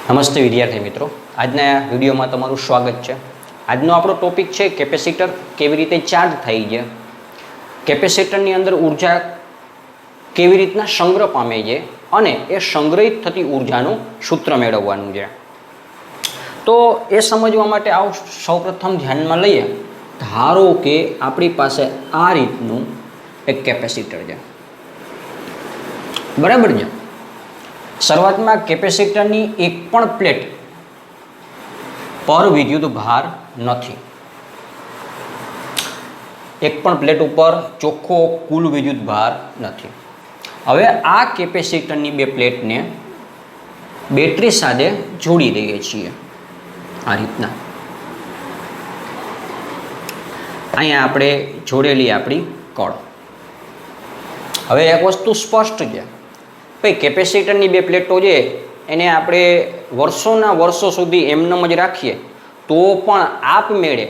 નમસ્તે વિદ્યાર્થી મિત્રો, આજના વિડીયોમાં તમારું સ્વાગત છે। આજનો આપણો ટોપિક છે કેપેસિટર કેવી રીતે ચાર્જ થાય છે, કેપેસિટરની અંદર ઉર્જા કેવી રીતના સંગ્રહ પામે છે અને એ સંગ્રહિત થતી ઉર્જાનું સૂત્ર મેળવવાનું છે। તો એ સમજવા માટે આવો સૌપ્રથમ ધ્યાનમાં લઈએ। ધારો કે આપણી પાસે આ રીતનું એક કેપેસિટર છે, બરાબર છે। શરૂઆતમાં કેપેસિટરની એક પણ પ્લેટ પર વિદ્યુત ભાર નથી, એક પણ પ્લેટ ઉપર ચોખ્ખો કુલ વિદ્યુત ભાર નથી। હવે આ કેપેસિટરની બે પ્લેટને બેટરી સાથે જોડી દઈએ છીએ આ રીતના। અહીંયા આપણે જોડેલી આપણી કળ। હવે એક વસ્તુ સ્પષ્ટ છે ભાઈ, કેપેસિટરની બે પ્લેટો છે એને આપણે વર્ષોના વર્ષો સુધી એમનેમ જ રાખીએ તો પણ આપમેળે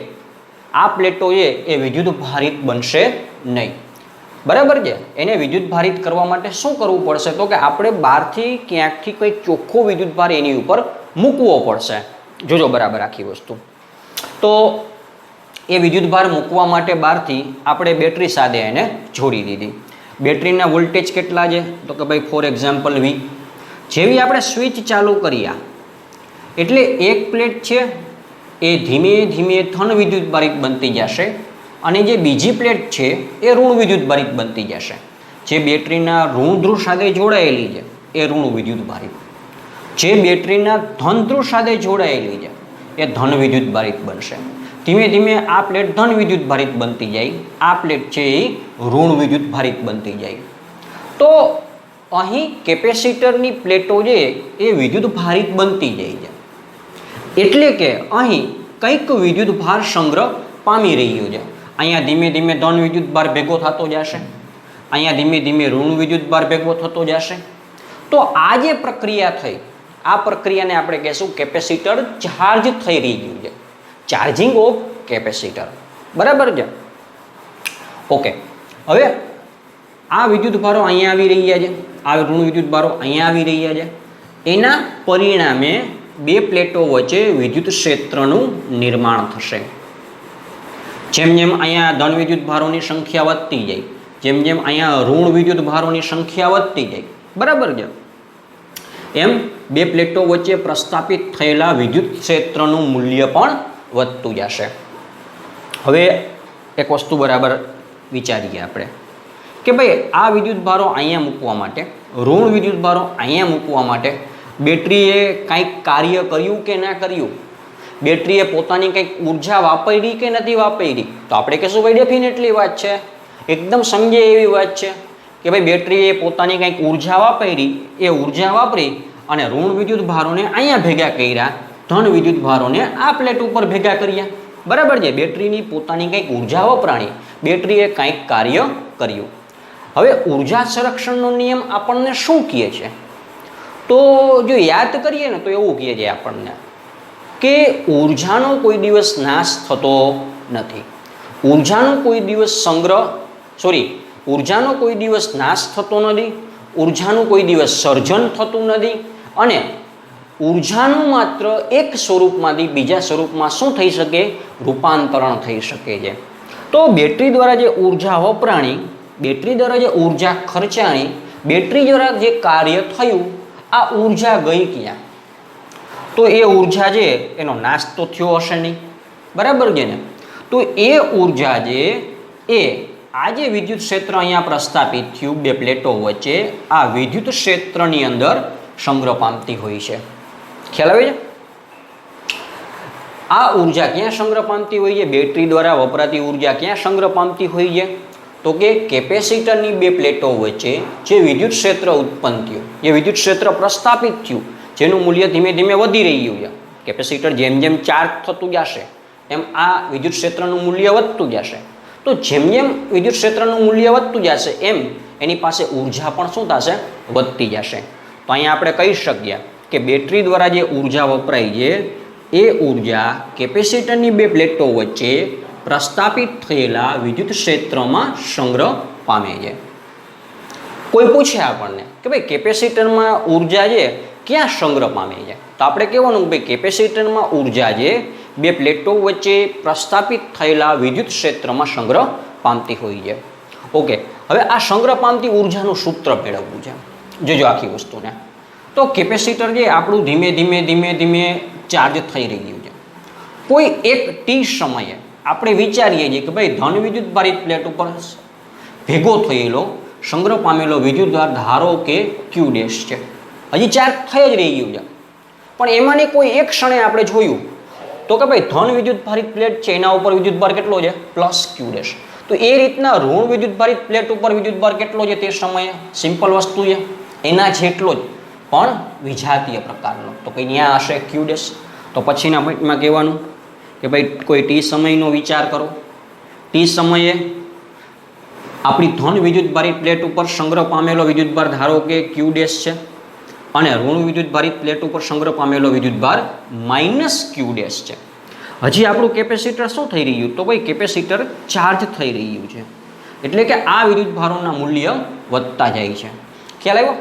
આ પ્લેટો છે એ વિદ્યુત ભારિત બનશે નહીં, બરાબર છે। એને વિદ્યુત ભારિત કરવા માટે શું કરવું પડશે તો કે આપણે બહારથી ક્યાંકથી કંઈ ચોખ્ખો વિદ્યુત ભાર એની ઉપર મૂકવો પડશે। જોજો બરાબર આખી વસ્તુ। તો એ વિદ્યુત ભાર મૂકવા માટે બહારથી આપણે બેટરી સાથે એને જોડી દીધી। બેટરીના વોલ્ટેજ કેટલા છે તો કે ભાઈ ફોર એક્ઝામ્પલ V। જેવી આપણે સ્વિચ ચાલુ કર્યા એટલે એક પ્લેટ છે એ ધીમે ધીમે ધન વિદ્યુત ભારિત બનતી જશે અને જે બીજી પ્લેટ છે એ ઋણ વિદ્યુત ભારિત બનતી જશે। જે બેટરીના ઋણ ધ્રુવ સાથે જોડાયેલી છે એ ઋણ વિદ્યુત ભારિત, જે બેટરીના ધન ધ્રુવ સાથે જોડાયેલી છે એ ધન વિદ્યુત ભારિત બનશે। ધીમે ધીમે આ પ્લેટ ધન વિદ્યુત ભારિત બનતી જાય, આ પ્લેટ છે એ ઋણ વિદ્યુત ભારિત બનતી જાય। તો અહીં કેપેસિટરની પ્લેટો છે એ વિદ્યુત ભારિત બનતી જાય છે, એટલે કે અહીં કંઈક વિદ્યુત ભાર સંગ્રહ પામી રહ્યું છે। અહીંયા ધીમે ધીમે ધન વિદ્યુત ભાર ભેગો થતો જશે, અહીંયા ધીમે ધીમે ઋણ વિદ્યુત ભાર ભેગો થતો જશે। તો આ જે પ્રક્રિયા થઈ, આ પ્રક્રિયાને આપણે કહેશું કેપેસિટર ચાર્જ થઈ રહ્યું છે, ચાર્જિંગ ઓફ કેપેસિટર, બરાબર છે। ઓકે, હવે આ વિદ્યુત ભારો અહીંયા આવી રહ્યા છે, આ ઋણ વિદ્યુત ભારો અહીંયા આવી રહ્યા છે, એના પરિણામે બે પ્લેટો વચ્ચે વિદ્યુત ક્ષેત્રનું નિર્માણ થશે। જેમ જેમ અહીંયા ધન વિદ્યુત ભારોની સંખ્યા વધતી જાય, જેમ જેમ અહીંયા ઋણ વિદ્યુત ભારોની સંખ્યા વધતી જાય, બરાબર છે, એમ બે પ્લેટો વચ્ચે પ્રસ્થાપિત થયેલા વિદ્યુત ક્ષેત્રનું મૂલ્ય પણ વધતું જશે। હવે એક વસ્તુ બરાબર વિચારીએ આપણે કે ભાઈ આ વિદ્યુત ભારો અહીંયા મૂકવા માટે, ઋણ વિદ્યુત ભારો અહીંયા મૂકવા માટે બેટરીએ કંઈક કાર્ય કર્યું કે ના કર્યું, બેટરીએ પોતાની કંઈક ઉર્જા વાપરી કે નથી વાપરી, તો આપણે કહેશું ભાઈ ડેફિનેટલી વાત છે, એકદમ સમજે એવી વાત છે કે ભાઈ બેટરીએ પોતાની કંઈક ઉર્જા વાપરી, એ ઉર્જા વાપરી અને ઋણ વિદ્યુત ભારોને અહીંયા ભેગા કર્યા, ધન વિદ્યુત ભારોને આ પ્લેટ ઉપર ભેગા કર્યા, બરાબર છે। બેટરીની પોતાની કંઈક ઉર્જા વપરાણી, બેટરીએ કંઈક કાર્ય કર્યું। હવે ઉર્જા સંરક્ષણનો નિયમ આપણને શું કહે છે તો જો યાદ કરીએ ને તો એવું કહે છે આપણને કે ઉર્જાનો કોઈ દિવસ નાશ થતો નથી, ઉર્જાનો કોઈ દિવસ ઉર્જાનો કોઈ દિવસ નાશ થતો નથી, ઉર્જાનું કોઈ દિવસ સર્જન થતું નથી અને ઉર્જાનું માત્ર એક સ્વરૂપમાંથી બીજા સ્વરૂપમાં શું થઈ શકે, રૂપાંતરણ થઈ શકે છે। તો બેટરી દ્વારા જે ઉર્જા વપરાણી, બેટરી દ્વારા જે ઉર્જા ખર્ચાણી, બેટરી દ્વારા જે કાર્ય થયું, આ ઉર્જા ગઈ ક્યાં તો એ ઉર્જા છે એનો નાશ તો થયો હશે નહીં, બરાબર છે ને। તો એ ઉર્જા છે એ આ જે વિદ્યુત ક્ષેત્ર અહીંયા પ્રસ્થાપિત થયું બે પ્લેટો વચ્ચે, આ વિદ્યુત ક્ષેત્રની અંદર સંગ્રહ પામતી હોય છે। ખ્યાલ આવે છે? આ ઉર્જા ક્યાં સંગ્રહ પામતી હોય છે, બેટરી દ્વારા વપરાતી ઉર્જા ક્યાં સંગ્રહ પામતી હોય છે તો કે કેપેસિટરની બે પ્લેટો વચ્ચે જે વિદ્યુત ક્ષેત્ર ઉત્પન્ન થયું, જે વિદ્યુત ક્ષેત્ર પ્રસ્થાપિત થયું, જેનું મૂલ્ય ધીમે ધીમે વધી રહ્યું છે, કેપેસિટર જેમ જેમ ચાર્જ થતું જશે એમ આ વિદ્યુત ક્ષેત્રનું મૂલ્ય વધતું જશે। તો જેમ જેમ વિદ્યુત ક્ષેત્રનું મૂલ્ય વધતું જશે એમ એની પાસે ઉર્જા પણ શું થશે, વધતી જશે। તો અહીંયા આપણે કહી શકીએ કે બેટરી દ્વારા જે ઉર્જા વપરાય છે એ ઉર્જા કેપેસિટરની બે પ્લેટો વચ્ચે પ્રસ્થાપિત થયેલા વિદ્યુત ક્ષેત્રમાં સંગ્રહ પામે છે। કોઈ પૂછે આપણને કે ભાઈ કેપેસિટરમાં ઉર્જા છે ક્યાં સંગ્રહ પામે છે? તો આપણે કહેવાનું ભાઈ કેપેસિટરમાં ઉર્જા જે બે પ્લેટો વચ્ચે પ્રસ્થાપિત થયેલા વિદ્યુત ક્ષેત્રમાં સંગ્રહ પામતી હોય છે. ઓકે, હવે આ સંગ્રહ પામતી ઉર્જાનું સૂત્ર મેળવવું છે. જોજો આખી વસ્તુને. તો કેપેસિટર જે આપણું ધીમે ધીમે ધીમે ધીમે ચાર્જ થઈ રહ્યું છે. કોઈ એક ટી સમયે આપણે વિચારીએ છીએ કે ભાઈ ધન વિદ્યુત ભારિત પ્લેટ ઉપર ભેગો થયેલો સંગ્રહ પામેલો વિદ્યુતભાર ધારો કે ક્યુ ડેશ છે. હજી ચાર્જ થઈ જ રહ્યું છે, પણ એમાંની કોઈ એક ક્ષણે આપણે જોયું તો કે ભાઈ ધન વિદ્યુત ભારિત પ્લેટ છે, એના ઉપર વિદ્યુતભાર કેટલો છે? પ્લસ ક્યુ ડેશ. તો એ રીતના ઋણ વિદ્યુત ભારિત પ્લેટ ઉપર વિદ્યુતભાર કેટલો છે તે સમયે? સિમ્પલ વસ્તુ છે, એના જેટલો જ પણ વિજાતીય પ્રકારનો. તો કંઈ ત્યાં હશે ક્યુ ડેશ. તો પછીના પોઈન્ટમાં કહેવાનું કે ભાઈ કોઈ ટી સમયનો વિચાર કરો. ટી સમયે આપણી ધન વિદ્યુત ભારિત પ્લેટ ઉપર સંગ્રહ પામેલો વિદ્યુતભાર ધારો કે ક્યુ ડેશ છે, અને ઋણ વિદ્યુત ભારિત પ્લેટ ઉપર સંગ્રહ પામેલો વિદ્યુતભાર માઇનસ ક્યુ ડેશ છે. હજી આપણું કેપેસિટર શું થઈ રહ્યું? તો ભાઈ કેપેસિટર ચાર્જ થઈ રહ્યું છે, એટલે કે આ વિદ્યુતભારોના મૂલ્ય વધતા જાય છે. ખ્યાલ આવ્યો?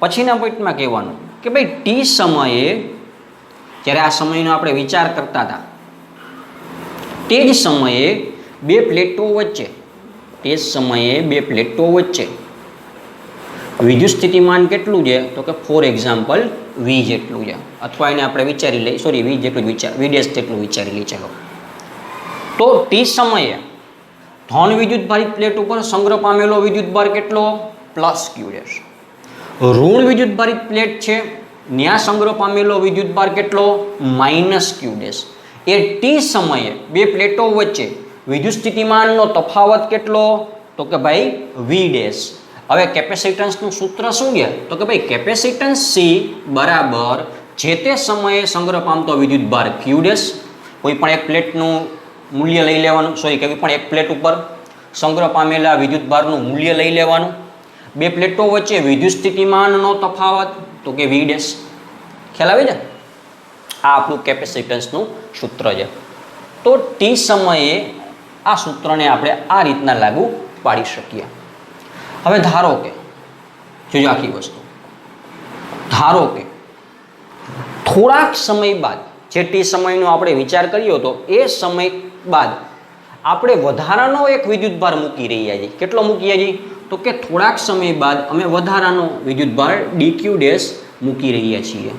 પછીના પોઈન્ટમાં કહેવાનું કે ભાઈ ટી સમયે જ્યારે આ સમયનો આપણે વિચાર કરતા હતા તે જ સમયે બે પ્લેટો વચ્ચે વિદ્યુત સ્થિતિમાન કેટલું છે? તો કે ફોર એક્ઝામ્પલ વી જેટલું છે, અથવા એને આપણે વિચારી લઈએ, સોરી વી જેટલું જ વિચાર વી ડેશ જેટલું વિચારી લઈએ. ચલો, તો ટી સમયે ધન વિદ્યુત ભારિત પ્લેટ ઉપર સંગ્રહ પામેલો વિદ્યુતભાર કેટલો? પ્લસ ક્યુ ડેશ. ઋણ વિદ્યુત ભારિત પ્લેટ છે, ત્યાં સંગ્રહ પામેલો વિદ્યુતભાર કેટલો? માઇનસ ક્યુ ડેશ. એ ટી સમયે બે પ્લેટો વચ્ચે વિદ્યુત સ્થિતિમાનનો તફાવત કેટલો? તો કે ભાઈ વી ડેશ. હવે કેપેસિટન્સનું સૂત્ર શું છે? તો કે ભાઈ કેપેસિટન્સ સી બરાબર જે તે સમયે સંગ્રહ પામતો વિદ્યુતભાર ક્યુ ડેશ. કોઈ પણ એક પ્લેટનું મૂલ્ય લઈ લેવાનું, સોરી કોઈ પણ એક પ્લેટ ઉપર સંગ્રહ પામેલા વિદ્યુતભારનું મૂલ્ય લઈ લેવાનું. બે પ્લેટો વચ્ચે વિદ્યુત સ્થિતિમાનનો તફાવત તો કે વી ડેશ. ખ્યાલ આવે છે? આ આપણું કેપેસિટન્સનું સૂત્ર છે. તો ટી સમયે આ સૂત્રને આપણે આ રીતના લાગુ પાડી શકીએ. હવે ધારો કે જોજો આખી વસ્તુ, ધારો કે થોડાક સમય બાદ જે ટી સમયનો આપણે વિચાર કર્યો હતો એ સમય બાદ આપણે વધારાનો એક વિદ્યુતભાર મૂકી રહ્યા છીએ. કેટલો મૂકીએ છીએ? તો કે થોડાક સમય બાદ અમે વધારાનો વિદ્યુતભાર ડીક્યુ ડેશ મૂકી રહ્યા છીએ.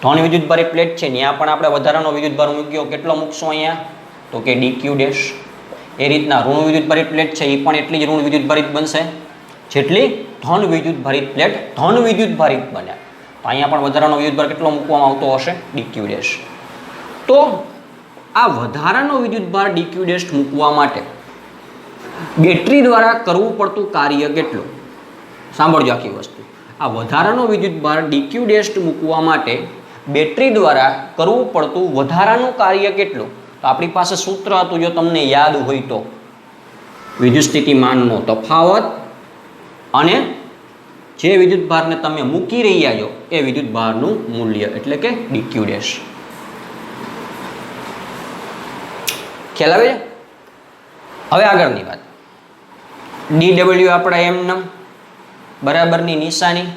ધન વિદ્યુત ભારિત પ્લેટ છે, ત્યાં પણ આપણે વધારાનો વિદ્યુતભાર મૂક્યો. કેટલો મૂકશો અહીંયા? તો કે ડીક્યુ ડેશ. એ રીતના ઋણ વિદ્યુત ભારિત પ્લેટ છે, એ પણ એટલી જ ઋણ વિદ્યુત ભારિત બનશે જેટલી ધન વિદ્યુત ભારિત પ્લેટ ધન વિદ્યુત ભારિત બને. તો અહીંયા પણ વધારાનો વિદ્યુતભાર કેટલો મૂકવામાં આવતો હશે? DQ dash. તો આ વધારાનો વિદ્યુતભાર ડીક્યુ ડેશ મૂકવા માટે બેટરી દ્વારા કરવું પડતું કાર્ય કેટલું? સાંભળજો આખી વસ્તુ. આ વધારાનો વિદ્યુતભાર ડીક્યુ ડેશ મૂકવા માટે બેટરી દ્વારા કરવું પડતું વધારાનું કાર્ય કેટલું? તો આપણી પાસે સૂત્ર હતું, જો તમને યાદ હોય તો, વિદ્યુત સ્થિતિમાનનો તફાવત અને જે વિદ્યુતભારને તમે મૂકી રહ્યા છો એ વિદ્યુતભારનું મૂલ્ય, એટલે કે ડીક્યુ ડેશ. ખ્યાલ આવે છે? હવે આગળની વાત, ડીડબલ્યુ આપણા એમના બરાબરની નિશાની,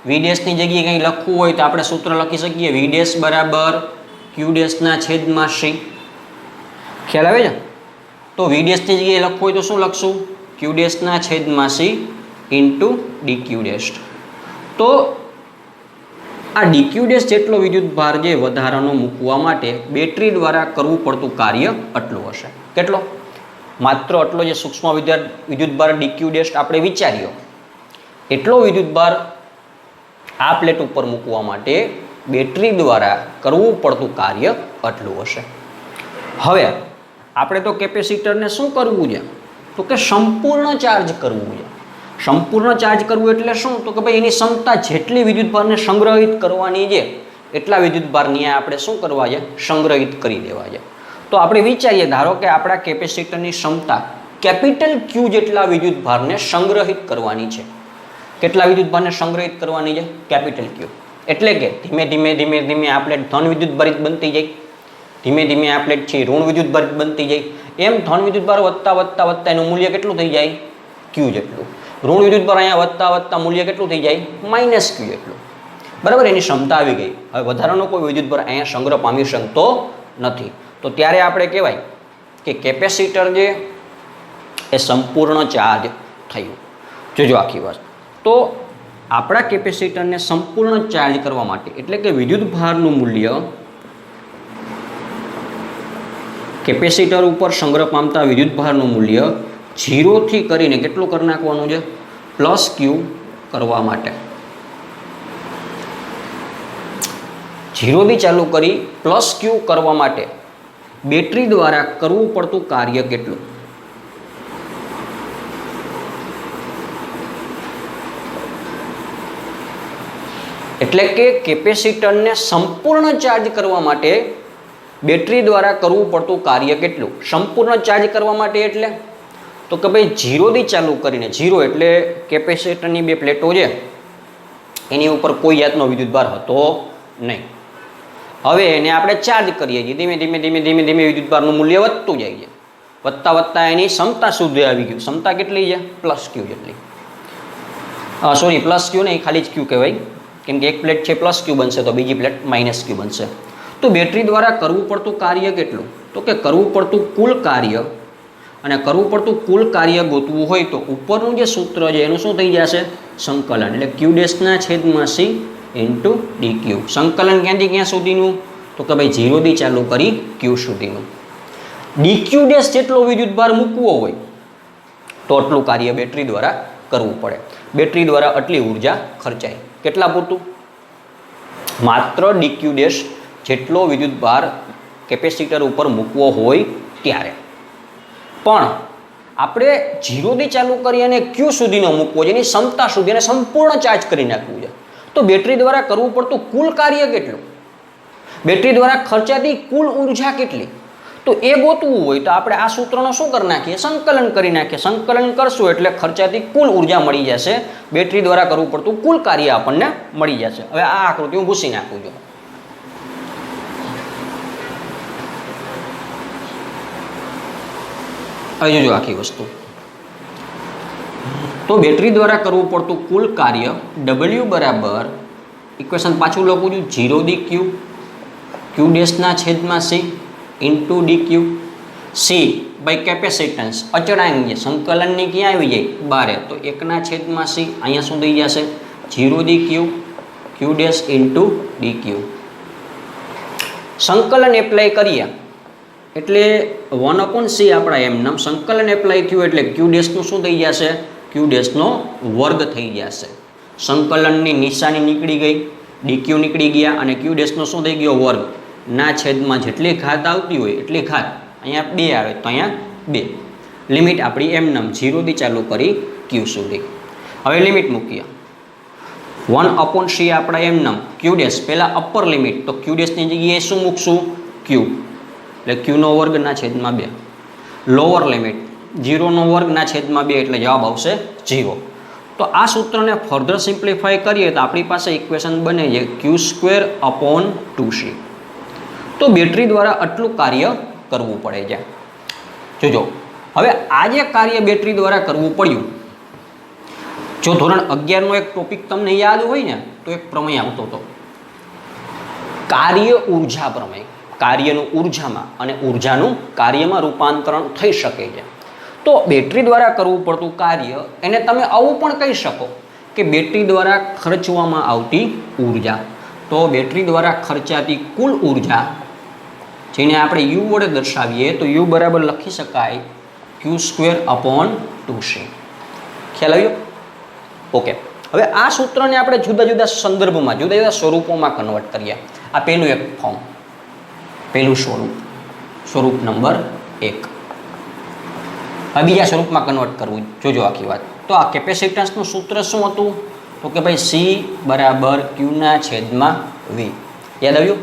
વી ડેશની જગ્યાએ કંઈ લખવું હોય તો આપણે સૂત્ર લખી શકીએ, વી ડેશ બરાબર ક્યુ ડેશના છેદમાં સી. ખ્યાલ આવે છે? તો વી ડેશની જગ્યાએ લખવું હોય તો શું લખશું? ક્યુ ડેશના છેદમાં સી ઇન્ટુ ડીક્યુ ડેશ. તો આ ડીક્યુ ડેશ જેટલો વિદ્યુતભાર જે વધારાનો મૂકવા માટે બેટરી દ્વારા કરવું પડતું કાર્ય આટલું હશે. કેટલો? માત્ર આટલો જે સૂક્ષ્મ વિદ્યુતભાર ડીક્યુ ડેશ આપણે વિચાર્યો એટલો વિદ્યુતભાર આ પ્લેટ ઉપર મૂકવા માટે બેટરી દ્વારા કરવું પડતું કાર્ય આટલું હશે. હવે આપણે તો કેપેસિટરને શું કરવું છે? તો કે સંપૂર્ણ ચાર્જ કરવું છે. સંપૂર્ણ ચાર્જ કરવું એટલે શું? તો કે ભાઈ એની ક્ષમતા જેટલી વિદ્યુતભારને સંગ્રહિત કરવાની છે એટલા વિદ્યુતભારની આપણે શું કરવા છે? સંગ્રહિત કરી દેવા છે. તો આપણે વિચારીએ, ધારો કે આપણા કેપેસિટરની ક્ષમતા કેપિટલ ક્યુ જેટલા વિદ્યુતભારને સંગ્રહિત કરવાની છે. કેટલા વિદ્યુતભારને સંગ્રહિત કરવાની છે? કેપિટલ ક્યુ. એટલે કે ધીમે ધીમે ધીમે ધીમે આ પ્લેટ ધન વિદ્યુતભારિત બનતી જાય, ધીમે ધીમે આ પ્લેટ છે ઋણ વિદ્યુતભારિત બનતી જાય. એમ ધન વિદ્યુતભાર વધતા વધતા વધતા એનું મૂલ્ય કેટલું થઈ જાય? ક્યુ જેટલું. ઋણ વિદ્યુતભાર અહીંયા વધતા વધતા મૂલ્ય કેટલું થઈ જાય? માઇનસ ક્યુ જેટલું. બરાબર, એની ક્ષમતા આવી ગઈ. હવે વધારાનો કોઈ વિદ્યુતભાર અહીંયા સંગ્રહ પામી શકતો નથી. તો ત્યારે આપણે કહેવાય કે કેપેસિટર જે એ સંપૂર્ણ ચાર્જ થયું. જોજો આખી વાત. તો આપણા કેપેસિટરને સંપૂર્ણ ચાર્જ કરવા માટે એટલે કે વિદ્યુતભારનું મૂલ્ય કેપેસિટર ઉપર સંગ્રહ પામતા વિદ્યુતભારનું મૂલ્ય 0 થી કરીને કેટલું કરી નાખવાનું છે? +q કરવા માટે 0 થી ચાલુ કરી +q કરવા માટે બેટરી દ્વારા કરવું પડતું કાર્ય કેટલું? એટલે કે કેપેસિટરને સંપૂર્ણ ચાર્જ કરવા માટે બેટરી દ્વારા કરવું પડતું કાર્ય કેટલું? સંપૂર્ણ ચાર્જ કરવા માટે એટલે તો કે ભાઈ 0 થી ચાલુ કરીને, 0 એટલે કેપેસિટરની બે પ્લેટો છે એની ઉપર કોઈ જાતનો વિદ્યુતભાર હતો નહીં. હવે એને આપણે ચાર્જ કરીએ છીએ, ધીમે ધીમે ધીમે ધીમે ધીમે વિદ્યુતભારનું મૂલ્ય વધતું જાય છે. વધતા વધતા એની ક્ષમતા સુધી આવી ગયું. ક્ષમતા કેટલી છે? +q જેટલી. સોરી, +q નહીં, ખાલી જ q કહેવાય, કેમ કે એક પ્લેટ છે +q બનશે તો બીજી પ્લેટ -q બનશે. તો બેટરી દ્વારા કરવું પડતું કાર્ય કેટલું? તો કે કરવું પડતું કુલ કાર્ય, અને કરવું પડતું કુલ કાર્ય ગોતવું હોય તો ઉપરનું જે સૂત્ર છે એનું શું થઈ જશે? સંકલન. એટલે q'/c × dq. સંકલન ક્યાંથી ક્યાં સુધીનું? તો કે ભાઈ 0 થી ચાલુ કરી q સુધીનું. dq' જેટલો વિદ્યુતભાર મૂકવો હોય તો આટલું કાર્ય બેટરી દ્વારા કરવું પડે. બેટરી દ્વારા આટલી ઉર્જા ખર્ચાય. કેટલા પૂરતું? માત્ર dq' જેટલો વિદ્યુતભાર કેપેસિટર ઉપર મૂકવો હોય ત્યારે. પણ આપણે 0 થી ચાલુ કરી અને q સુધીનો મૂકવો છે, એની ક્ષમતા સુધી અને સંપૂર્ણ ચાર્જ કરી નાખવું છે. તો બેટરી દ્વારા કરવું પડતું કુલ કાર્ય કેટલું? બેટરી દ્વારા ખર્ચાતી કુલ ઉર્જા કેટલી? તો એ ગોતવું હોય તો આપણે આ સૂત્રનો શું કરી નાખીએ? સંકલન કરી નાખીએ. સંકલન કરશું એટલે ખર્ચાતી કુલ ઉર્જા મળી જશે. બેટરી દ્વારા કરવું પડતું કુલ કાર્ય આપણને મળી જશે. હવે આ આકૃતિ હું ભૂસી નાખું છું. અહીં જોજો આખી વસ્તુ. તો બેટરી દ્વારા કરવું પડતું કુલ કાર્ય W બરાબર, ઇક્વેશન પાછું લખું છું, 0 થી q, q'/c × dq. c by capacitance અચળાંક છે, સંકલનની ક્યાં આવી જાય? બારે. તો 1/c અહીંયા શું થઈ જશે? 0 થી q, q' × dq. સંકલન એપ્લાય કરીએ એટલે 1/c આપણા એમનામ. સંકલન એપ્લાય થયું એટલે q' નું શું થઈ જશે? q' નો વર્ગ થઈ જશે. સંકલનની નિશાની નીકળી ગઈ, dq નીકળી ગયા અને q' નો શું થઈ ગયો? વર્ગ. ના છેદમાં જેટલી ઘાત આવતી હોય એટલી ઘાત. અહીંયા 2 આવે તો અહીંયા 2. લિમિટ આપણી એમનામ 0 થી ચાલુ કરી q સુધી. હવે લિમિટ મૂકીએ. 1/c આપણા એમનામ. q' પહેલાં અપર લિમિટ, તો q' ની જગ્યાએ શું મૂકશું? q. એટલે q નો વર્ગ ના છેદમાં 2. લોઅર લિમિટ 0 નો વર્ગ ના છેદમાં 2 એટલે જવાબ આવશે 0. તો આ સૂત્રને ફર્ધર સિમ્પ્લિફાય કરીએ તો આપણી પાસે ઇક્વેશન બને છે q²/2c. તો બેટરી દ્વારા આટલું કાર્ય કરવું પડે છે. જોજો હવે આ જે કાર્ય બેટરી દ્વારા કરવું પડ્યું, જો ધોરણ 11 નો એક ટોપિક તમને યાદ હોય ને તો એક પ્રમેય આવતો હતો, કાર્ય ઉર્જા પ્રમેય. કાર્યનું ઉર્જામાં અને ઉર્જાનું કાર્યમાં રૂપાંતરણ થઈ શકે છે. તો બેટરી દ્વારા કરવું પડતું કાર્ય એને તમે આવું પણ કહી શકો કે બેટરી દ્વારા ખર્ચવામાં આવતી ઉર્જા. તો બેટરી દ્વારા ખર્ચાતી કુલ ઉર્જા, જેને આપણે u વડે દર્શાવીએ તો u બરાબર લખી શકાય q²/2c. ખ્યાલ આવ્યો? ઓકે. હવે આ સૂત્રને આપણે જુદા જુદા સંદર્ભમાં, જુદા જુદા સ્વરૂપોમાં કન્વર્ટ કરીએ. આ પહેલું એક ફોર્મ, પહેલું સ્વરૂપ નંબર 1. હવે બીજા સ્વરૂપમાં કન્વર્ટ કરવું. જોજો આખી વાત. તો આ કેપેસિટન્સનું સૂત્ર શું હતું? તો કે ભાઈ C બરાબર q/v. યાદ આવ્યું?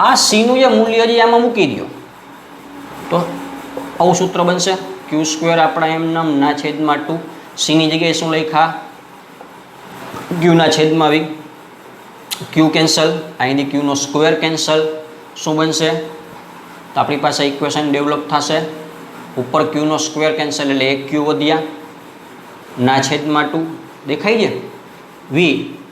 આ C નું જે મૂલ્ય છે આમાં મૂકી દો તો આવું સૂત્ર બનશે. q² આપણા એમનામ ના છેદમાં 2. C ની જગ્યાએ શું લખ્યા? q/v. q કેન્સલ, અહીંથી q નો સ્ક્વેર કેન્સલ. શું બનશે? તો આપણી પાસે ઇક્વેશન ડેવલપ થશે. ઉપર q નો સ્ક્વેર કેન્સલ એટલે 1q વધ્યા, ના છેદમાં 2 દેખાય છે. v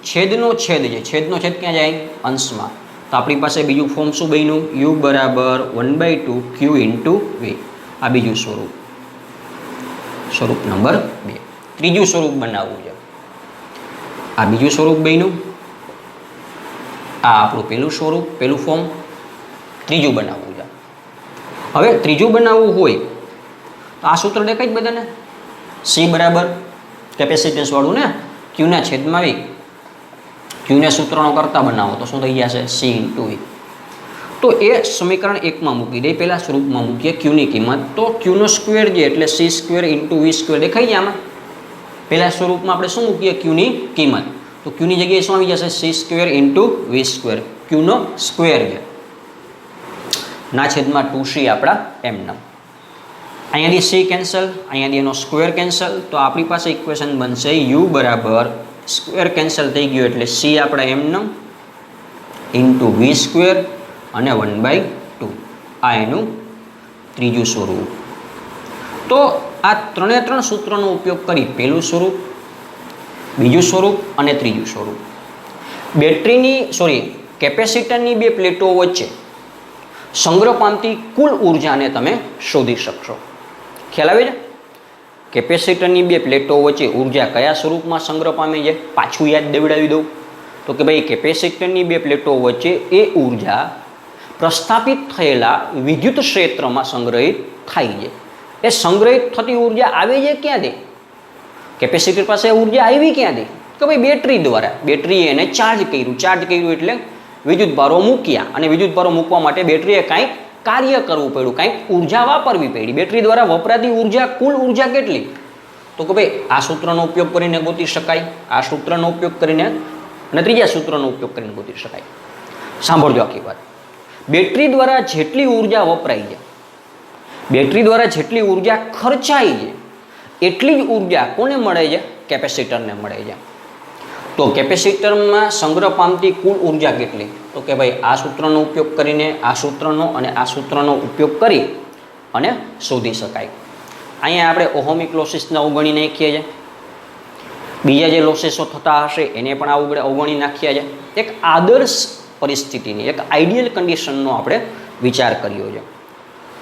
છેદનો છેદ છે, છેદનો છેદ ક્યાં જાય? અંશમાં. તો આપણી પાસે બીજું ફોર્મ શું બન્યું? યુ બરાબર 1/2 ક્યુ ઇન્ટુ વી. આ બીજું સ્વરૂપ, સ્વરૂપ નંબર 2. ત્રીજું સ્વરૂપ બનાવવું છે. આ બીજું સ્વરૂપ બન્યું, આ આપણું પહેલું સ્વરૂપ, પહેલું ફોર્મ. ત્રીજું બનાવવું છે. હવે ત્રીજું બનાવવું હોય તો આ સૂત્ર દેખાય જ બધાને, સી બરાબર કેપેસિટન્સ વાળું ને, ક્યુના છેદમાં વી. ક્યુને સૂત્રનો કરતા બનાવો તો શું થઈ જશે? C into V. તો એ સમીકરણ 1માં મૂકી દઈએ, પહેલા સ્વરૂપમાં મૂકીએ ક્યુની કિંમત. તો ક્યુનો સ્ક્વેર જે એટલે સી સ્ક્વેર ઇન્ટુ વી સ્ક્વેર દેખાઈ જાય આમાં. પહેલા સ્વરૂપમાં આપણે શું મૂકીએ? ક્યુની કિંમત. તો ક્યુની જગ્યાએ શું આવી જશે? સી સ્ક્વેર ઇન્ટુ વી સ્ક્વેર. ક્યુનો સ્ક્વેર છે ના છેદમાં 2c આપણા એમના. અહીંયાથી સી કેન્સલ, અહીંયાથી એનો સ્ક્વેર કેન્સલ. તો આપણી પાસે ઇક્વેશન બનશે યુ બરાબર સ્ક્વેર કેન્સલ થઈ ગયો એટલે સી આપણા એમના ઇન્ટુ વી સ્ક્વેર અને 1/2. આ એનું ત્રીજું સ્વરૂપ. તો આ ત્રણે ત્રણ સૂત્રોનો ઉપયોગ કરી પહેલું સ્વરૂપ, બીજું સ્વરૂપ અને ત્રીજું સ્વરૂપ કેપેસિટરની બે પ્લેટો વચ્ચે સંગ્રહ પામતી કુલ ઉર્જાને તમે શોધી શકશો. ખ્યાલ આવે છે? કેપેસિટરની બે પ્લેટો વચ્ચે ઉર્જા કયા સ્વરૂપમાં સંગ્રહ પામે છે? પાછું યાદ દેવડાવી દઉં તો કે ભાઈ કેપેસિટરની બે પ્લેટો વચ્ચે એ ઉર્જા પ્રસ્થાપિત થયેલા વિદ્યુત ક્ષેત્રમાં સંગ્રહિત થાય છે. એ સંગ્રહિત થતી ઉર્જા આવે છે ક્યાંથી? કેપેસિટર પાસે ઉર્જા આવી ક્યાંથી? કે ભાઈ બેટરી દ્વારા. બેટરીએ એને ચાર્જ કર્યું એટલે વિદ્યુત ભારો મૂક્યા, અને વિદ્યુત ભારો મૂકવા માટે બેટરીએ કાંઈક કાર્ય કરવું પડ્યું, કાંઈક ઉર્જા વાપરવી પડી. બેટરી દ્વારા વપરાતી ઉર્જા, કુલ ઉર્જા કેટલી? તો કે ભાઈ આ સૂત્રનો ઉપયોગ કરીને ગોતી શકાય, આ સૂત્રનો ઉપયોગ કરીને અને ત્રીજા સૂત્રનો ઉપયોગ કરીને ગોતી શકાય. સાંભળજો આખી વાત. બેટરી દ્વારા જેટલી ઉર્જા વપરાય છે, બેટરી દ્વારા જેટલી ઉર્જા ખર્ચાય છે, એટલી જ ઉર્જા કોને મળે છે? કેપેસિટરને મળે છે. તો કેપેસિટરમાં સંગ્રહ પામતી કુલ ઉર્જા કેટલી? તો કે ભાઈ આ સૂત્રનો ઉપયોગ કરીને, આ સૂત્રનો અને આ સૂત્રનો ઉપયોગ કરી અને શોધી શકાય. અહીંયા આપણે ઓહમિક લોસીસને અવગણી નાખીએ છીએ, બીજા જે લોસીસો થતા હશે એને પણ અવગણી નાખ્યા છે. એક આદર્શ પરિસ્થિતિની, એક આઈડિયલ કન્ડિશનનો આપણે વિચાર કર્યો છે.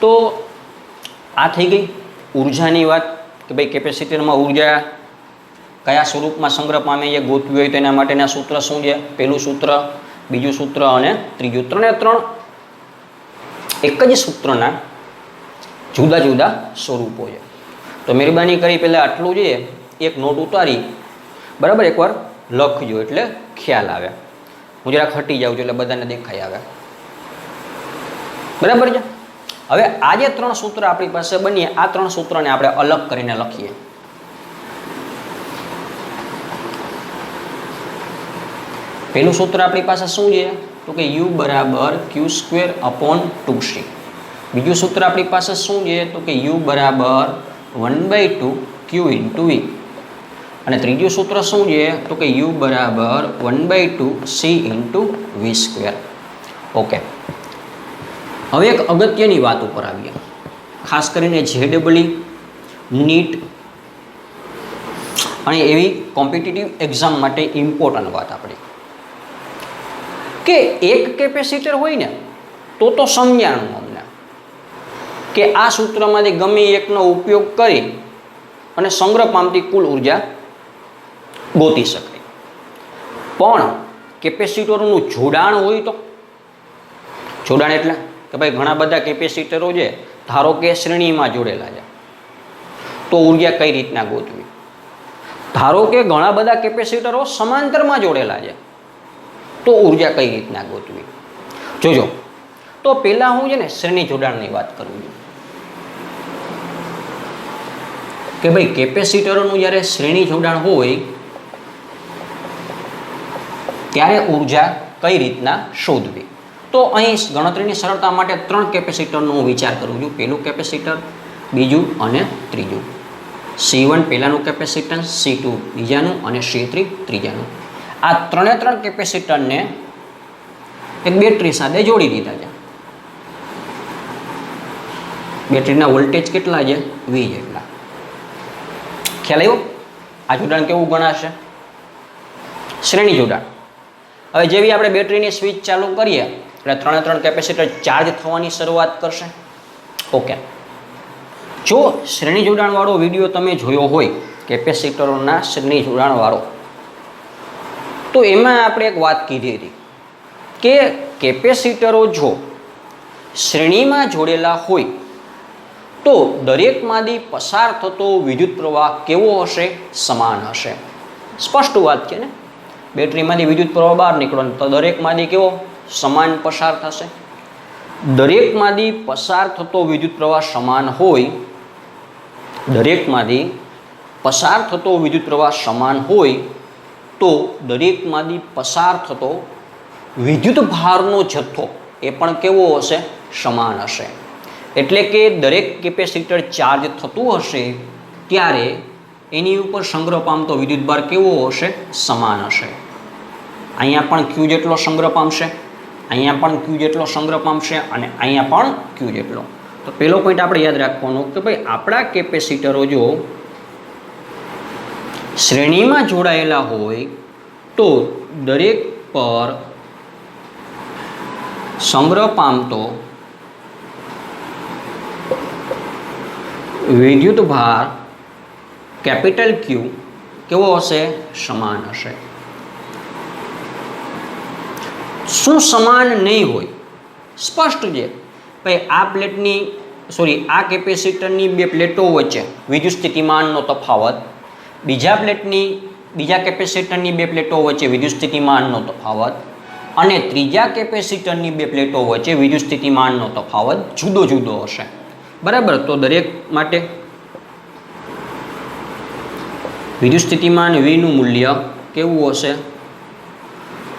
તો આ થઈ ગઈ ઉર્જાની વાત કે ભાઈ કેપેસિટરમાં ઉર્જા કયા સ્વરૂપમાં સંગ્રહ પામે છે, ગોતવી હોય તો એના માટેના સૂત્ર શું છે? પહેલું સૂત્ર, બીજું સૂત્ર અને ત્રીજું. ત્રણે ત્રણ એક જ સૂત્રના જુદા જુદા સ્વરૂપો છે. તો મહેરબાની કરી પહેલાં આટલું છે એક નોટ ઉતારી બરાબર એકવાર લખજો એટલે ખ્યાલ આવે. હું જરાક હટી જાઉં છું એટલે બધાને દેખાઈ આવે. બરાબર છે? હવે આ જે ત્રણ સૂત્ર આપણી પાસે બનીએ, આ ત્રણ સૂત્રને આપણે અલગ કરીને લખીએ. પહેલું સૂત્ર આપણી પાસે શું છે? તો કે યુ બરાબર ક્યુ સ્ક્વેર અપોન 2c. બીજું સૂત્ર આપણી પાસે શું છે? તો કે યુ બરાબર 1/2 ક્યુ ઇન્ટુ વી. અને ત્રીજું સૂત્ર શું છે? તો કે યુ બરાબર 1/2 સી ઇન્ટુ વી સ્ક્વેર. ઓકે, હવે એક અગત્યની વાત ઉપર આવીએ, ખાસ કરીને JEE, નીટ અને એવી કોમ્પિટિટિવ એક્ઝામ માટે ઇમ્પોર્ટન્ટ વાત આપણી કે એક કેપેસિટર હોય ને તો સમજાણું અમને કે આ સૂત્રમાંથી ગમે એકનો ઉપયોગ કરી અને સંગ્રહ પામતી કુલ ઉર્જા ગોતી શકાય. પણ કેપેસિટરનું જોડાણ હોય તો, જોડાણ એટલે કે ભાઈ ઘણા બધા કેપેસિટરો છે, ધારો કે શ્રેણીમાં જોડેલા છે, તો ઉર્જા કઈ રીતના ગોતવી? ધારો કે ઘણા બધા કેપેસિટરો સમાંતરમાં જોડેલા છે, તો ઉર્જા કઈ રીતના ગોતવી? જોજો, તો પહેલા હું છે ને શ્રેણી જોડાણની વાત કરું છું કે ભાઈ કેપેસિટરોનું જ્યારે શ્રેણી જોડાણ હોય ત્યારે ઉર્જા કઈ રીતના શોધવી? તો અહીં ગણતરીની સરળતા માટે ત્રણ કેપેસિટરનો હું વિચાર કરું છું. પહેલું કેપેસિટર, બીજું અને ત્રીજું. C1 પહેલાનું કેપેસિટન્સ, C2 બીજાનું અને C3 ત્રીજાનું. આ ત્રણે ત્રણ કેપેસિટરને એક બેટરી સાથે જોડી દીધા છે. બેટરીના વોલ્ટેજ કેટલા છે? V જેટલા. ખ્યાલ આવ્યો? આ જોડાણ કેવું ગણાશે? શ્રેણી જોડાણ. હવે જેવી આપણે બેટરીની સ્વિચ ચાલુ કરીએ એટલે 3 કેપેસિટર ચાર્જ થવાની શરૂઆત કરશે. ઓકે, જો શ્રેણી જોડાણવાળો વિડીયો તમે જોયો હોય કેપેસિટરોના શ્રેણી જોડાણવાળો, તો એમાં આપણે એક વાત કીધી હતી કે કેપેસિટરો જો શ્રેણીમાં જોડેલા હોય તો દરેકમાંથી પસાર થતો વિદ્યુત પ્રવાહ કેવો હશે? સમાન હશે. સ્પષ્ટ વાત છે ને? બેટરીમાંથી વિદ્યુત પ્રવાહ બહાર નીકળવાનો તો દરેકમાંથી કેવો? સમાન પસાર થશે. દરેકમાંથી પસાર થતો વિદ્યુત પ્રવાહ સમાન હોય, દરેકમાંથી પસાર થતો વિદ્યુત પ્રવાહ સમાન હોય તો દરેકમાંથી પસાર થતો વિદ્યુત ભારનો જથ્થો એ પણ કેવો હશે? સમાન હશે. એટલે કે દરેક કેપેસિટર ચાર્જ થતું હશે ત્યારે એની ઉપર સંગ્રહ પામતો વિદ્યુતભાર કેવો હશે? સમાન હશે. અહીંયા પણ ક્યુ જેટલો સંગ્રહ પામશે, અહીંયા પણ ક્યુ જેટલો સંગ્રહ પામશે અને અહીંયા પણ ક્યુ જેટલો. તો પહેલો પોઈન્ટ આપણે યાદ રાખવાનો કે ભાઈ આપણા કેપેસિટરો જો શ્રેણીમાં જોડાયેલા હોય તો દરેક પર સંગ્રહ પામતો વિદ્યુત ભાર કેપિટલ ક્યુ કેવો હશે? સમાન હશે. શું સમાન નહીં હોય? સ્પષ્ટ છે ભાઈ, આ પ્લેટની આ કેપેસિટરની બે પ્લેટો વચ્ચે વિદ્યુત સ્થિતિમાનનો તફાવત, બીજા કેપેસિટરની બે પ્લેટો વચ્ચે વિદ્યુત સ્થિતિમાનનો તફાવત અને ત્રીજા કેપેસિટરની બે પ્લેટો વચ્ચે વિદ્યુત સ્થિતિમાનનો તફાવત જુદો જુદો હશે. બરાબર? તો દરેક માટે વિદ્યુત સ્થિતિમાન વીનું મૂલ્ય કેવું હશે?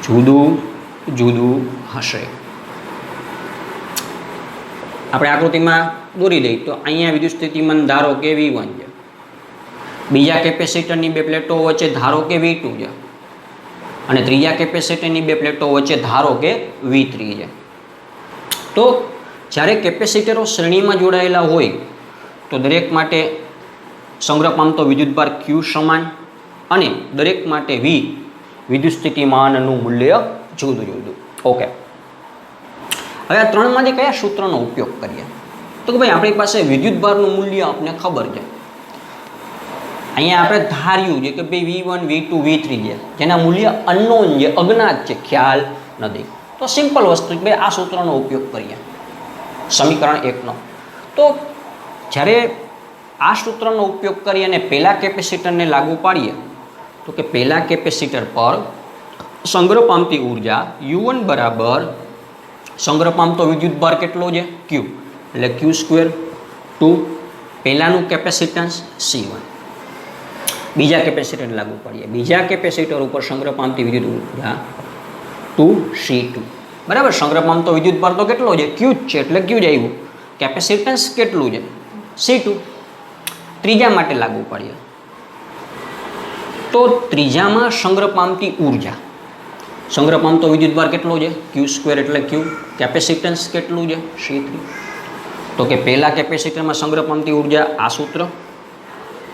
જુદું જુદું હશે. આપણે આકૃતિમાં દોરી દઈએ તો અહીંયા વિદ્યુત સ્થિતિમાન ધારો કે V1 છે, બીજા કેપેસિટરની બે પ્લેટો વચ્ચે ધારો કે V2 છે અને ત્રીજા કેપેસિટરની બે પ્લેટો વચ્ચે ધારો કે V3 છે. તો જ્યારે કેપેસિટરો શ્રેણીમાં જોડાયેલા હોય તો દરેક માટે સંગ્રહ પામતો વિદ્યુતભાર Q સમાન અને દરેક માટે V વિદ્યુત સ્થિતિમાનનું મૂલ્ય જુદું જુદું. ઓકે, હવે આ ત્રણમાંથી કયા સૂત્રનો ઉપયોગ કરીએ? તો કે ભાઈ આપણી પાસે વિદ્યુતભારનું મૂલ્ય આપણને ખબર છે. અહીંયા આપણે ધાર્યું છે કે ભાઈ V1, V2, V3 છે જેના મૂલ્ય અનનોન છે, અજ્ઞાત છે, ખ્યાલ નથી. તો સિમ્પલ વસ્તુ કે ભાઈ આ સૂત્રનો ઉપયોગ કરીએ સમીકરણ 1નો. તો જ્યારે આ સૂત્રનો ઉપયોગ કરી અને પહેલા કેપેસિટરને લાગુ પાડીએ તો કે પહેલા કેપેસિટર પર સંગ્રહ પામતી ઉર્જા U1 બરાબર સંગ્રહ પામતો વિદ્યુતભાર કેટલો છે? Q, એટલે Q² 2 પહેલાનું કેપેસિટન્સ C1. બીજા કેપેસિટરને લાગુ પાડીએ, બીજા કેપેસિટર ઉપર સંગ્રહ પામતી વિદ્યુત ઉર્જા 2C2. બરાબર? સંગ્રહ પામતો વિદ્યુતભાર તો કેટલો છે? Q જ છે એટલે Q જ આવ્યું. કેપેસિટન્સ કેટલું છે? C2. ત્રીજા માટે લાગુ પાડીએ તો ત્રીજામાં સંગ્રહ પામતી ઉર્જા, સંગ્રહ પામતો વિદ્યુતભાર કેટલો છે? Q² એટલે Q. કેપેસિટન્સ કેટલું છે? C3. તો કે પહેલા કેપેસિટરમાં સંગ્રહ પામતી ઉર્જા આ સૂત્ર,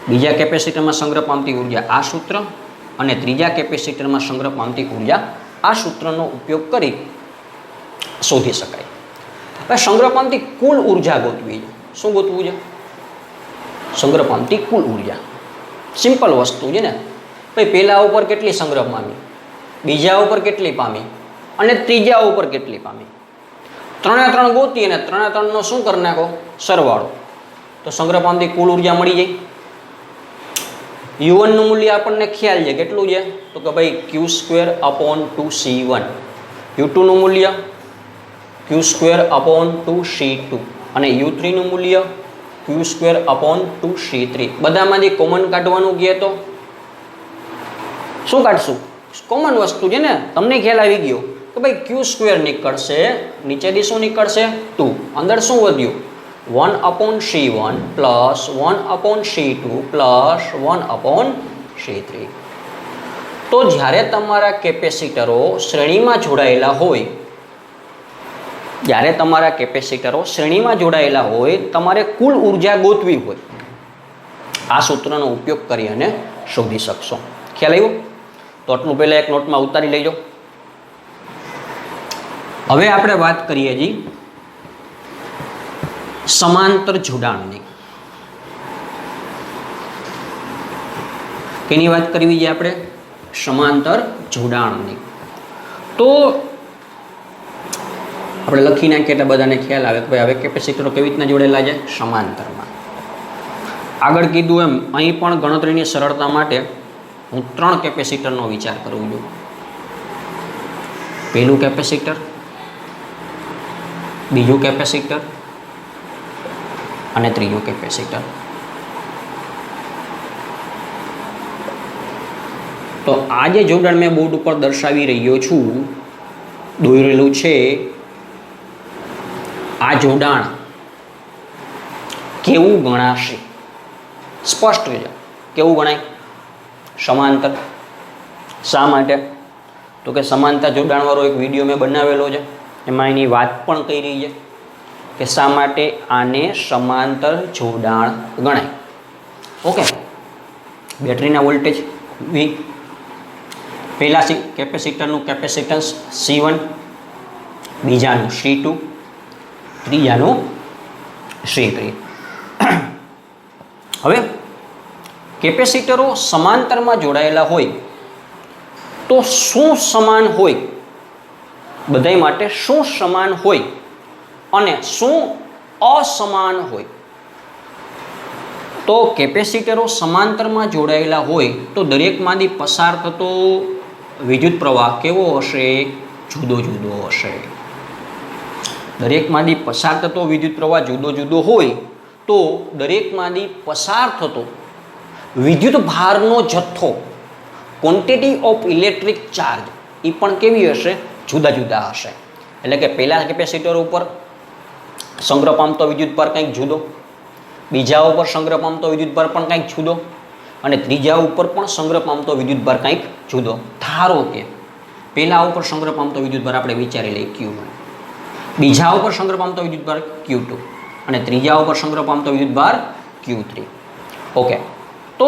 બીજા કેપેસિટરમાં સંગ્રહ પામતી ઉર્જા આ સૂત્ર અને ત્રીજા કેપેસિટરમાં સંગ્રહ પામતી ઉર્જા આ સૂત્રનો ઉપયોગ કરી શોધી શકાય. હવે સંગ્રહ પામતી કુલ ઉર્જા ગોતવી છે. શું ગોતવું છે? સંગ્રહ પામતી કુલ ઉર્જા. સિમ્પલ વસ્તુ છે ને ભાઈ, પહેલા ઉપર કેટલી સંગ્રહ પામી, બીજા ઉપર કેટલી પામી અને ત્રીજા ઉપર કેટલી પામી. 3 ગોતી અને 3 નો શું કરી નાખો? સરવાળો. તો સંગ્રહ પામતી કુલ ઉર્જા મળી જાય. U1 નું મૂલ્ય આપણને ખ્યાલ છે કેટલું છે? તો કે ભાઈ Q²/2C1. U2 નું મૂલ્ય Q²/2C2 અને U3 નું મૂલ્ય Q²/2C3. બધામાંથી કોમન કાઢવાનું કહે તો શું કાઢશું? કોમન વસ્તુ છે ને, તમને ખ્યાલ આવી ગયો કે ભાઈ Q² નીકળશે, નીચેથી શું નીકળશે? 2. અંદર શું વધ્યું? 1/C1 plus 1/C2 plus 1/C3. તો જ્યારે તમારા કેપેસિટરો શ્રેણીમાં જોડાયેલા હોય, તમારે કુલ ઉર્જા ગોતવી હોય આ સૂત્રનો ઉપયોગ કરી અને શોધી શકશો. ખ્યાલ આવ્યો? તો આટલું પહેલાં એક નોટમાં ઉતારી લેજો. હવે આપણે વાત કરીએ જી સમાંતર જોડાણની. કેની વાત કરવી છે આપણે? સમાંતર જોડાણની. તો આપણે લખી નાખીએ એટલે બધાને ખ્યાલ આવે કે ભાઈ હવે કેપેસિટરો કેવી રીતના જોડેલા છે? સમાંતરમાં. આગળ કીધું એમ અહીં પણ ગણતરીની સરળતા માટે હું 3 કેપેસિટરનો વિચાર કરું છું. પહેલું કેપેસિટર, બીજું કેપેસિટર અને ત્રીજું કેપેસિટર. તો આ જે જોડાણ મેં બોર્ડ ઉપર દર્શાવી રહ્યો છું, દોરેલું છે, આ જોડાણ કેવું ગણાશે? સ્પષ્ટ છે. કેવું ગણાય? સમાંતર. શા માટે? તો કે સમાંતર જોડાણવાળો એક વિડીયો મેં બનાવેલો છે, એમાં એની વાત પણ કહી રહી છે કે શા માટે આને સમાંતર જોડાણ ગણાય. ઓકે. બેટરીના વોલ્ટેજ V, પહેલા કેપેસિટરનું કેપેસિટન્સ C1, બીજાનું C2, ત્રીજાનું C3. હવે કેપેસિટરો સમાંતરમાં જોડાયેલા હોય તો શું સમાન હોય? બધાય માટે શું સમાન હોય અને શું અસમાન હોય? તો કેપેસિટરો સમાંતરમાં જોડાયેલા હોય તો દરેકમાંથી પસાર થતો વિદ્યુત પ્રવાહ કેવો હશે? જુદો જુદો હશે. દરેકમાંથી પસાર થતો વિદ્યુત પ્રવાહ જુદો જુદો હોય તો દરેકમાંથી પસાર થતો વિદ્યુત ભારનો જથ્થો, ક્વોન્ટિટી ઓફ ઇલેક્ટ્રિક ચાર્જ, એ પણ કેવી હશે? જુદા જુદા હશે. એટલે કે પહેલા કેપેસિટર ઉપર સંગ્રહ પામતો વિદ્યુત ભાર કંઈક જુદો, બીજા ઉપર સંગ્રહ પામતો વિદ્યુત ભાર પણ કંઈક જુદો, અને ત્રીજા ઉપર પણ સંગ્રહ પામતો વિદ્યુત ભાર કંઈક જુદો. ધારો કે પહેલા ઉપર સંગ્રહ પામતો વિદ્યુત ભાર આપણે વિચારી લઈએ Q1, બીજા ઉપર સંગ્રહ પામતો વિદ્યુત ભાર Q2 અને ત્રીજા ઉપર સંગ્રહ પામતો વિદ્યુત ભાર Q3. ઓકે. તો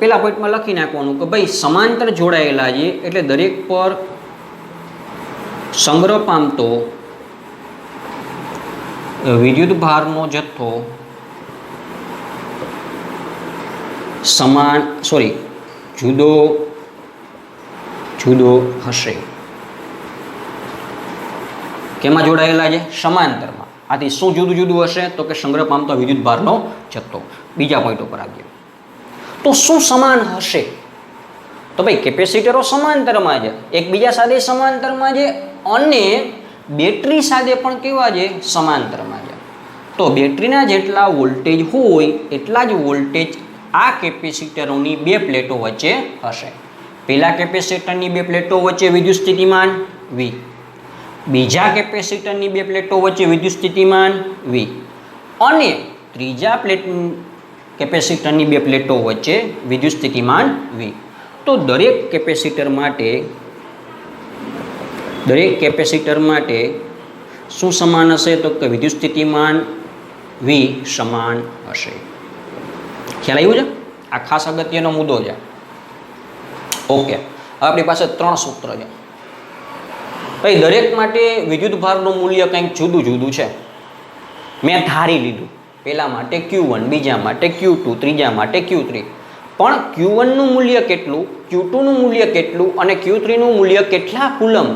પહેલા પોઈન્ટમાં લખી નાખવાનું કે ભાઈ સમાંતર જોડાયેલા છે એટલે દરેક પર સંગ્રહ પામતો વિદ્યુત ભારનો જથ્થો જુદો જુદો હશે. કેમાં જોડાયેલા છે? સમાંતરમાં. આથી શું જુદું જુદું હશે? તો કે સંગ્રહ પામતો વિદ્યુત ભારનો જથ્થો. બીજા પોઈન્ટ ઉપર આવીએ તો શું સમાન હશે? તો ભાઈ કેપેસિટરો સમાંતરમાં છે, એકબીજા સાથે સમાંતરમાં છે, અને બેટરી સાથે પણ કેવા છે? સમાંતરમાં છે. તો બેટરીના જેટલા વોલ્ટેજ હોય એટલા જ વોલ્ટેજ આ કેપેસિટરોની બે પ્લેટો વચ્ચે હશે. પહેલા કેપેસિટરની બે પ્લેટો વચ્ચે વિદ્યુત સ્થિતિમાન V, બીજા કેપેસિટરની બે પ્લેટો વચ્ચે વિદ્યુત સ્થિતિમાન V, અને ત્રીજા કેપેસિટરની બે પ્લેટો વચ્ચે વિદ્યુત સ્થિતિમાન V. તો દરેક કેપેસિટર માટે શું સમાન હશે? તો કે વિદ્યુત સ્થિતિમાન V સમાન હશે. ખ્યાલ આવ્યું છે? આ ખાસ અગત્યનો મુદ્દો છે. ઓકે. આપણી પાસે 3 સૂત્ર છે. ભાઈ દરેક માટે વિદ્યુત ભારનું મૂલ્ય કંઈક જુદું જુદું છે. મેં ધારી લીધું પહેલા માટે Q1, બીજા માટે Q2, ત્રીજા માટે Q3. પણ Q1 નું મૂલ્ય કેટલું, Q2 નું મૂલ્ય કેટલું અને Q3 નું મૂલ્ય કેટલા કુલમ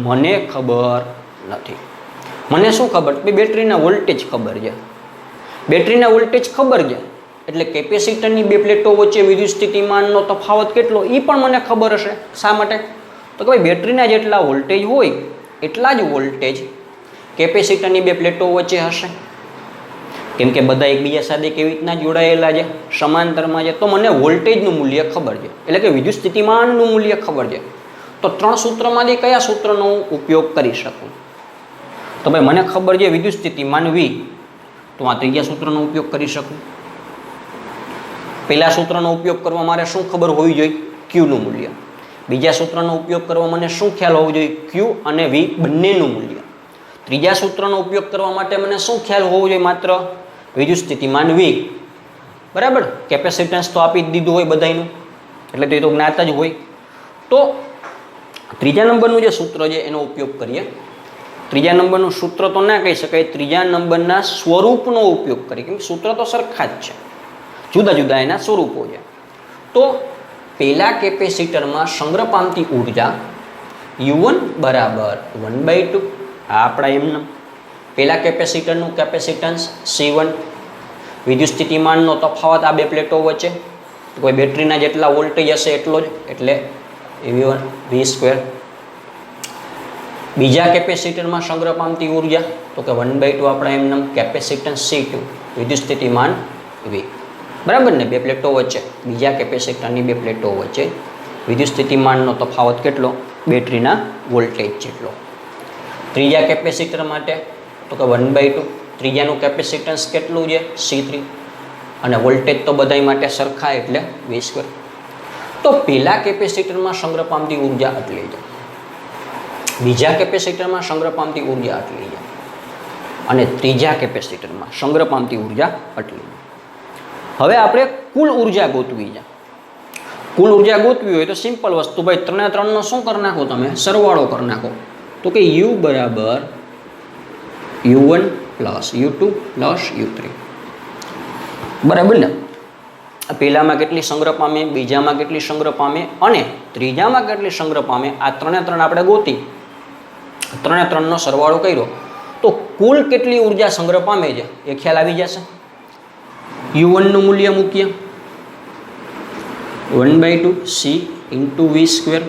મને ખબર નથી. મને શું ખબર? બેટરીના વોલ્ટેજ ખબર છે. બેટરીના વોલ્ટેજ ખબર છે એટલે કેપેસિટરની બે પ્લેટો વચ્ચે વિદ્યુત સ્થિતિમાનનો તફાવત કેટલો એ પણ મને ખબર હશે. શા માટે? તો કે ભાઈ બેટરીના જેટલા વોલ્ટેજ હોય એટલા જ વોલ્ટેજ કેપેસિટરની બે પ્લેટો વચ્ચે હશે. કેમ કે બધા એકબીજા સાથે કેવી રીતના જોડાયેલા છે? સમાંતરમાં છે. તો મને વોલ્ટેજનું મૂલ્ય ખબર છે, એટલે કે વિદ્યુત સ્થિતિમાનનું મૂલ્ય ખબર છે. તો 3 સૂત્રમાંથી કયા સૂત્રનો ઉપયોગ કરી શકું? તો ભાઈ મને ખબર છે વિદ્યુત સ્થિતિમાન V, તો આ ત્રીજા સૂત્રનો ઉપયોગ કરી શકું. પહેલા સૂત્રનો ઉપયોગ કરવા મારે શું ખબર હોવી જોઈએ? Q નું મૂલ્ય. બીજા સૂત્રનો ઉપયોગ કરવા મને શું ખ્યાલ હોવો જોઈએ? Q અને V બંનેનું મૂલ્ય. ત્રીજા સૂત્રનો ઉપયોગ કરવા માટે મને શું ખ્યાલ હોવો જોઈએ? માત્ર વિદ્યુત સ્થિતિમાન V. બરાબર. કેપેસિટન્સ તો આપી જ દીધું હોય બધાયનું, એટલે તો એ તો જ્ઞાત જ હોય. તો ત્રીજા નંબરનું જે સૂત્ર છે એનો ઉપયોગ કરીએ. ત્રીજા નંબરનું સૂત્ર તો ના કહી શકાય, ત્રીજા નંબરના સ્વરૂપનો ઉપયોગ કરીએ, કેમ કે સૂત્ર તો સરખા જ છે, જુદા જુદા એના સ્વરૂપો છે. તો પહેલા કેપેસિટરમાં સંગ્રહ પામતી ઉર્જા U1 બરાબર 1/2. આ આપણા એમના પહેલા કેપેસિટરનું કેપેસિટન્સ C1, વિદ્યુત સ્થિતિમાનનો તફાવત આ બે પ્લેટો વચ્ચે, કોઈ બેટરીના જેટલા વોલ્ટેજ હશે એટલો જ, એટલે V2. બીજા કેપેસિટરમાં સંગ્રહ પામતી ઉર્જા તો કે 1/2 આપણા એમના કેપેસિટન્સ C2, વિદ્યુત સ્થિતિમાન V. બરાબર ને, બે પ્લેટો વચ્ચે, બીજા કેપેસિટરની બે પ્લેટો વચ્ચે વિદ્યુત સ્થિતિમાનનો તફાવત કેટલો? બેટરીના વોલ્ટેજ જેટલો. ત્રીજા કેપેસિટર માટે તો કે 1/2, ત્રીજાનું કેપેસિટન્સ કેટલું છે? C3, અને વોલ્ટેજ તો બધાય માટે સરખા એટલે V2. તો પહેલા કેપેસિટરમાં સંગ્રહ પામતી ઉર્જા આટલી છે, બીજા કેપેસિટરમાં સંગ્રહ પામતી ઉર્જા આટલી છે, અને ત્રીજા કેપેસિટરમાં સંગ્રહ પામતી ઉર્જા આટલી છે. હવે આપણે કુલ ઉર્જા ગોતવી છે. કુલ ઉર્જા ગોતવી હોય તો સિમ્પલ વસ્તુ, ભાઈ 3 ને 3 નો શું કરી નાખો તમે? સરવાળો કરી નાખો. તો કે U બરાબર U1 plus U2 plus U3. બરાબર ને? પહેલામાં કેટલી સંગ્રહ પામે, બીજામાં કેટલી સંગ્રહ પામે, અને ત્રીજામાં કેટલી સંગ્રહ પામે, આ 3 ને 3 આપણે ગોતી, 3 ને 3 નો સરવાળો કર્યો તો કુલ કેટલી ઉર્જા સંગ્રહ પામે છે એ ખ્યાલ આવી જશે. U1 નું મૂલ્ય મૂકીએ 1/2 C into V2,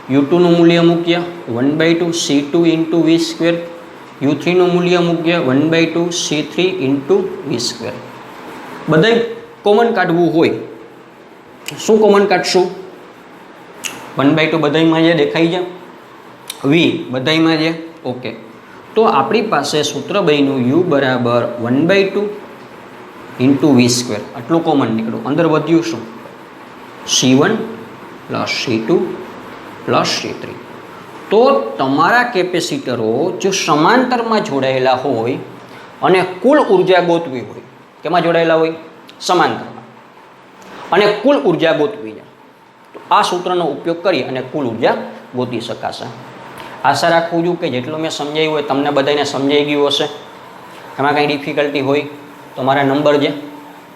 U2 નું મૂલ્ય મૂકીએ 1/2 C2 into V2, U3 નું મૂલ્ય મૂકીએ 1/2 C3 into V2. બધાય કોમન કાઢવું હોય, શું કોમન કાઢશું? 1/2 બધાયમાં જે દેખાઈ જાય, V બધાયમાં છે, ઓકે. તો આપણી પાસે સૂત્ર બન્યું U બરાબર 1/2 into V2, આટલું કોમન નીકળ્યું. અંદર વધ્યું શું? C1 plus C2 plus C3. તો તમારા કેપેસિટરો જો સમાંતરમાં જોડાયેલા હોય અને કુલ ઉર્જા ગોતવી હોય, કેમાં જોડાયેલા હોય? સમાંતરમાં, અને કુલ ઉર્જા ગોતવી છે, તો આ સૂત્રનો ઉપયોગ કરી અને કુલ ઉર્જા ગોતી શકાશે. આશા રાખું છું કે જેટલું મેં સમજાવ્યું હોય તમને બધાને સમજાઈ ગયું હશે. એમાં કંઈ ડિફિકલ્ટી હોય તો મારા નંબર છે,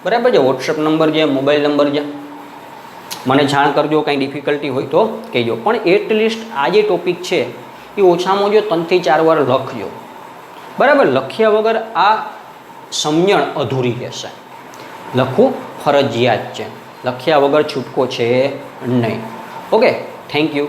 બરાબર છે, વોટ્સએપ નંબર છે, મોબાઈલ નંબર છે, મને જાણ કરજો. કંઈ ડિફિકલ્ટી હોય તો કહેજો. પણ એટલીસ્ટ આ જે ટોપિક છે એ ઓછામાં ઓછો 3 થી 4 વાર લખજો, બરાબર. લખ્યા વગર આ સમજણ અધૂરી રહેશે. લખવું ફરજિયાત છે, લખ્યા વગર છૂટકો છે નહીં. Okay, thank you.